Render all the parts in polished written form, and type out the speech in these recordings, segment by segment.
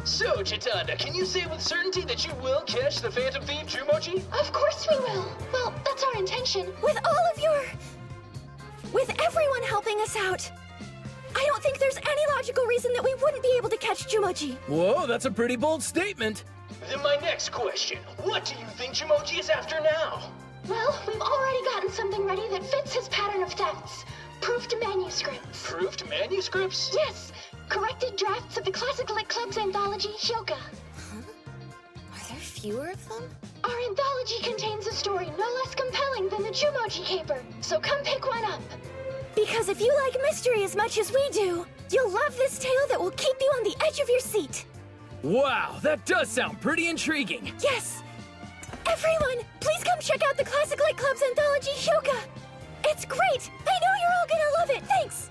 So, Chitanda, can you say with certainty that you will catch the Phantom Thief Jumoji? Of course we will. Well, that's our intention. With all of your... with everyone helping us out. I don't think there's any logical reason that we wouldn't be able to catch Jumoji. Whoa, that's a pretty bold statement. Then my next question, what do you think Jumoji is after now? Well, we've already gotten something ready that fits his pattern of thefts. Proofed manuscripts. Proofed manuscripts? Yes. Corrected drafts of the Classic Lit Club's anthology, Hyouka. Huh? Are there fewer of them? Our anthology contains a story no less compelling than the Jumoji Caper, so come pick one up. Because if you like mystery as much as we do, you'll love this tale that will keep you on the edge of your seat. Wow, that does sound pretty intriguing. Yes. Everyone, please come check out the Classic Lit Club's anthology, Hyouka. It's great. I know you're all gonna love it. Thanks.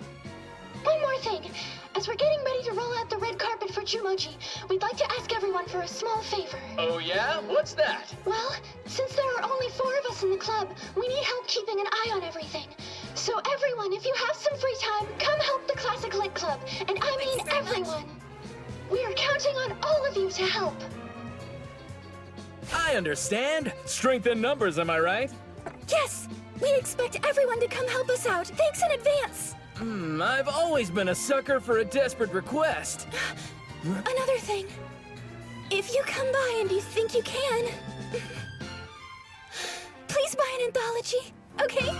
One more thing. As we're getting ready to roll out the red carpet for Jumoji, we'd like to ask everyone for a small favor. Oh yeah? What's that? Well, since there are only 4 of us in the club, we need help keeping an eye on everything. So everyone, if you have some free time, come help the Classic Lit Club. And I mean everyone. We are counting on all of you to help. I understand. Strength in numbers, am I right? Yes! We expect everyone to come help us out. Thanks in advance. I've always been a sucker for a desperate request. Another thing. If you come by and you think you can, please buy an anthology, okay?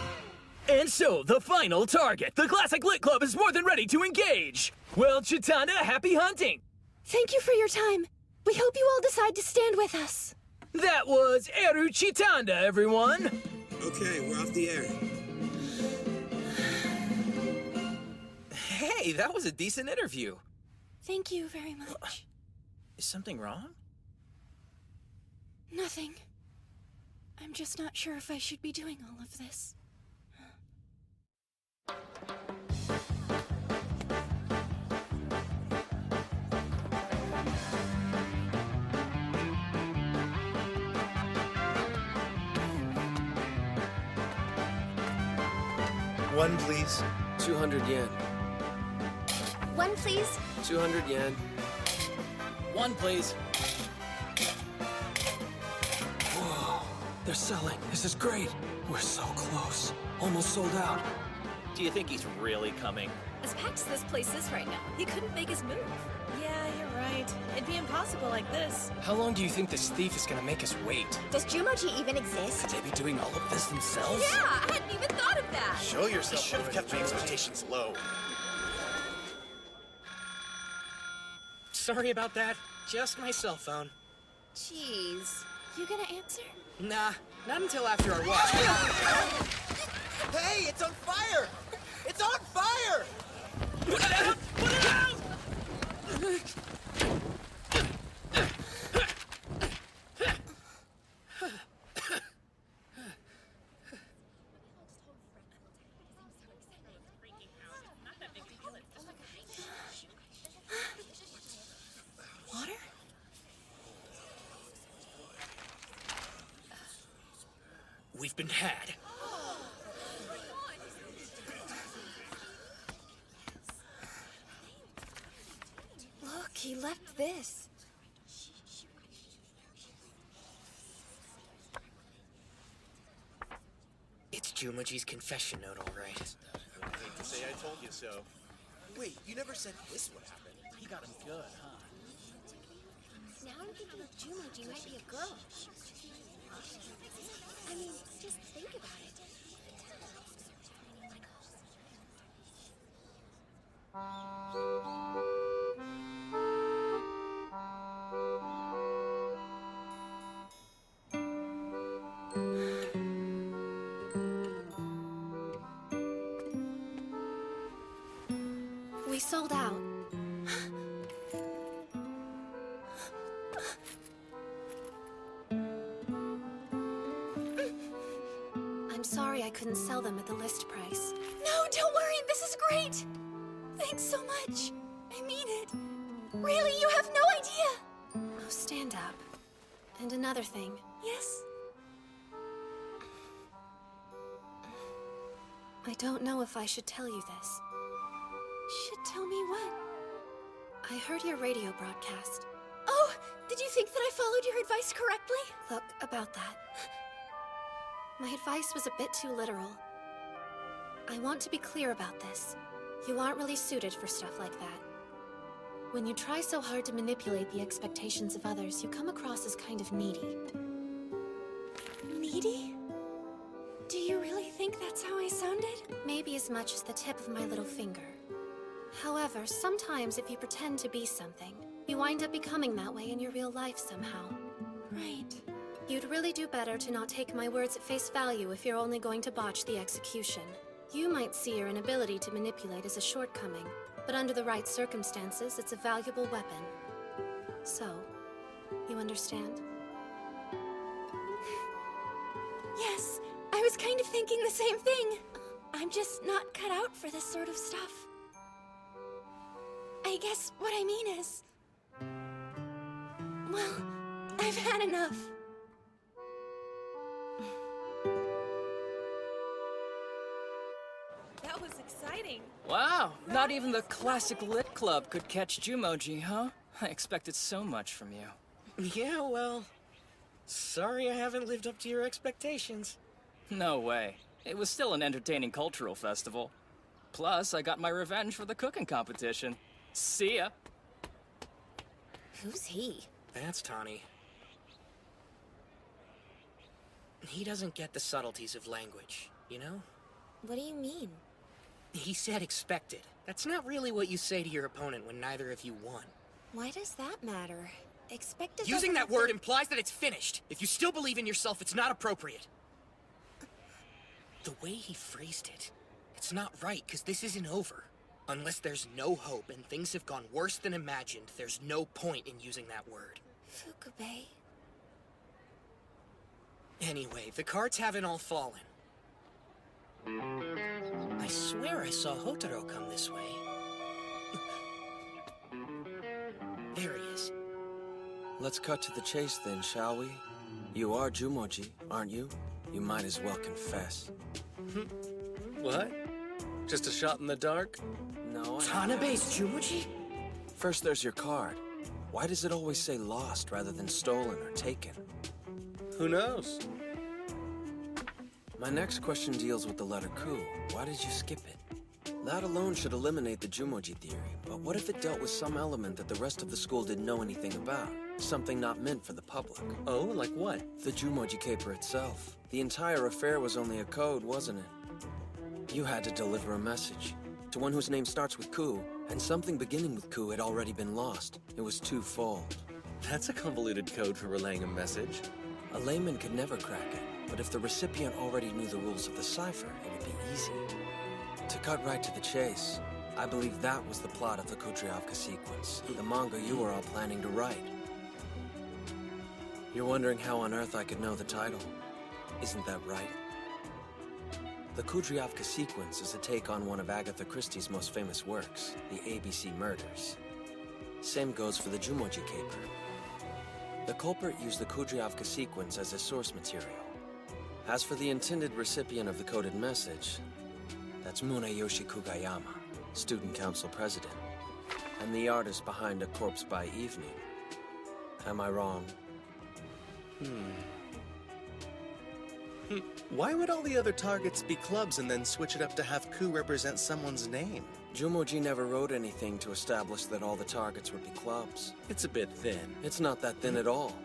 And so, the final target, the Classic Lit Club, is more than ready to engage. Well, Chitanda, happy hunting. Thank you for your time. We hope you all decide to stand with us. That was Eru Chitanda, everyone. Okay, we're off the air. Hey, that was a decent interview. Thank you very much. Is something wrong? Nothing. I'm just not sure if I should be doing all of this. One, please. 200 yen. One, please. 200 yen. One, please. Whoa, they're selling. This is great. We're so close. Almost sold out. Do you think he's really coming? As packed as this place is right now, he couldn't make his move. Yeah, you're right. It'd be impossible like this. How long do you think this thief is gonna make us wait? Does Jumoji even exist? Could they be doing all of this themselves? Yeah, I hadn't even thought of that. Show yourself. I should have kept my expectations low. Sorry about that. Just my cell phone. Jeez. You gonna answer? Nah, not until after our watch. Hey, it's on fire! It's on fire! Put it out! Put it out! Water? We've been had. Look, he left this. It's Jumoji's confession note, all right. Hate to say I told you so. Wait, you never said this would happen. He got him good, huh? Now I'm thinking Jumoji might be a girl. I mean, just think about it. We sold out. I'm sorry I couldn't sell them at the list price. No, don't worry. This is great. Thanks so much. I mean it. Really, you have no idea. Oh, stand up. And another thing. Yes? I don't know if I should tell you this. Should tell me what? I heard your radio broadcast. Did you think that I followed your advice correctly? Look, about that. My advice was a bit too literal. I want to be clear about this. You aren't really suited for stuff like that. When you try so hard to manipulate the expectations of others, you come across as kind of needy. Needy? Do you really think that's how I sounded? Maybe as much as the tip of my little finger. However, sometimes if you pretend to be something, you wind up becoming that way in your real life somehow. Right. You'd really do better to not take my words at face value if you're only going to botch the execution. You might see your inability to manipulate as a shortcoming, but under the right circumstances, it's a valuable weapon. So, you understand? Yes, I was kind of thinking the same thing. I'm just not cut out for this sort of stuff. I guess what I mean is... Well, I've had enough. That was exciting. Wow, not even the classic lit club could catch Jumoji, huh? I expected so much from you. Yeah, well, sorry I haven't lived up to your expectations. No way. It was still an entertaining cultural festival. Plus, I got my revenge for the cooking competition. See ya. Who's he? That's Tani. He doesn't get the subtleties of language, you know? What do you mean? He said expected. That's not really what you say to your opponent when neither of you won. Why does that matter? Expected Using doesn't that have word to- implies that it's finished. If you still believe in yourself, it's not appropriate. The way he phrased it, it's not right, because this isn't over. Unless there's no hope and things have gone worse than imagined, there's no point in using that word. Fukube. Anyway, the cards haven't all fallen. I swear I saw Hotaro come this way. There he is. Let's cut to the chase then, shall we? You are Jumoji, aren't you? You might as well confess. What? Just a shot in the dark? No, Tanabe's Jumoji? First there's your card. Why does it always say lost rather than stolen or taken? Who knows? My next question deals with the letter Ku. Why did you skip it? That alone should eliminate the Jumoji theory, but what if it dealt with some element that the rest of the school didn't know anything about? Something not meant for the public. Oh, like what? The Jumoji caper itself. The entire affair was only a code, wasn't it? You had to deliver a message to one whose name starts with Ku, and something beginning with Ku had already been lost. It was twofold. That's a convoluted code for relaying a message. A layman could never crack it, but if the recipient already knew the rules of the cipher, it would be easy. To cut right to the chase, I believe that was the plot of the Kudryavka sequence, the manga you were all planning to write. You're wondering how on earth I could know the title. Isn't that right? The Kudryavka sequence is a take on one of Agatha Christie's most famous works, the ABC Murders. Same goes for the Jumoji caper. The culprit used the Kudryavka sequence as his source material. As for the intended recipient of the coded message, that's Muneyoshi Kugayama, student council president, and the artist behind A Corpse by Evening. Am I wrong? Why would all the other targets be clubs and then switch it up to have Ku represent someone's name? Jumoji never wrote anything to establish that all the targets would be clubs. It's a bit thin. It's not that thin at all.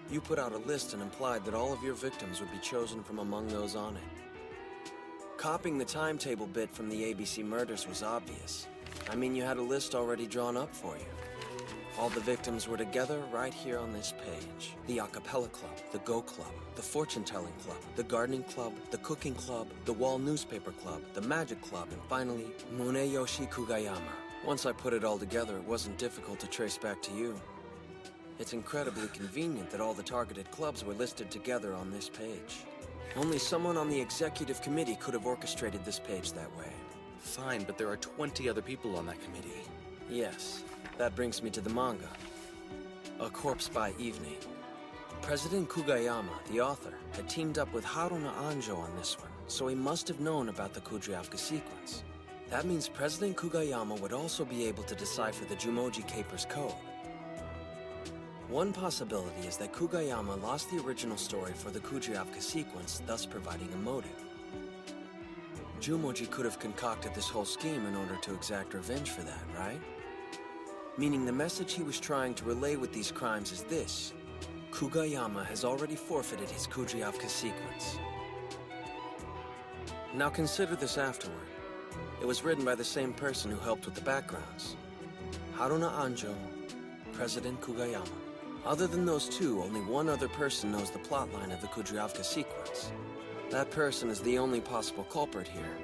You put out a list and implied that all of your victims would be chosen from among those on it. Copying the timetable bit from the ABC Murders was obvious. I mean, you had a list already drawn up for you. All the victims were together right here on this page. The a cappella club, the Go Club, the fortune-telling club, the gardening club, the cooking club, the wall newspaper club, the magic club, and finally, Muneyoshi Kugayama. Once I put it all together, it wasn't difficult to trace back to you. It's incredibly convenient that all the targeted clubs were listed together on this page. Only someone on the executive committee could have orchestrated this page that way. Fine, but there are 20 other people on that committee. Yes, that brings me to the manga. A Corpse by Evening. President Kugayama, the author, had teamed up with Haruna Anjo on this one, so he must have known about the Kudryavka sequence. That means President Kugayama would also be able to decipher the Jumoji caper's code. One possibility is that Kugayama lost the original story for the Kujiavka sequence, thus providing a motive. Jumoji could have concocted this whole scheme in order to exact revenge for that, right? Meaning the message he was trying to relay with these crimes is this: Kugayama has already forfeited his Kujiavka sequence. Now consider this afterward. It was written by the same person who helped with the backgrounds. Haruna Anjo, President Kugayama. Other than those two, only one other person knows the plotline of the Kujiavka sequence. That person is the only possible culprit here.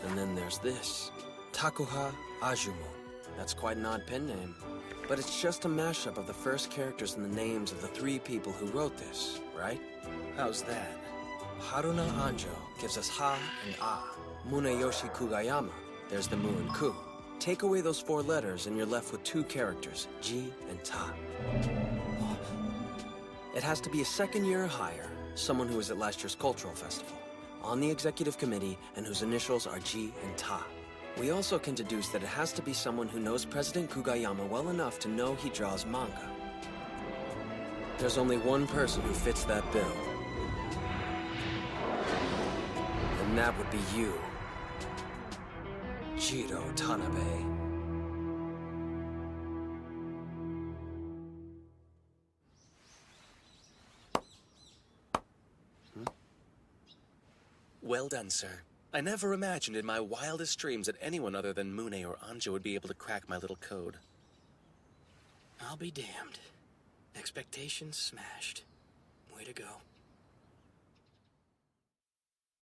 And then there's this. Takuha Ajumo. That's quite an odd pen name. But it's just a mashup of the first characters and the names of the three people who wrote this, right? How's that? Haruna Anjo gives us Ha and A. Muneyoshi Kugayama, there's the Mu and Ku. Take away those four letters and you're left with two characters, Ji and Ta. It has to be a second year or higher, someone who was at last year's cultural festival, on the executive committee, and whose initials are Ji and Ta. We also can deduce that it has to be someone who knows President Kugayama well enough to know he draws manga. There's only one person who fits that bill. And that would be you, Jiro Tanabe. Well done, sir. I never imagined in my wildest dreams that anyone other than Mune or Anjo would be able to crack my little code. I'll be damned. Expectations smashed. Way to go.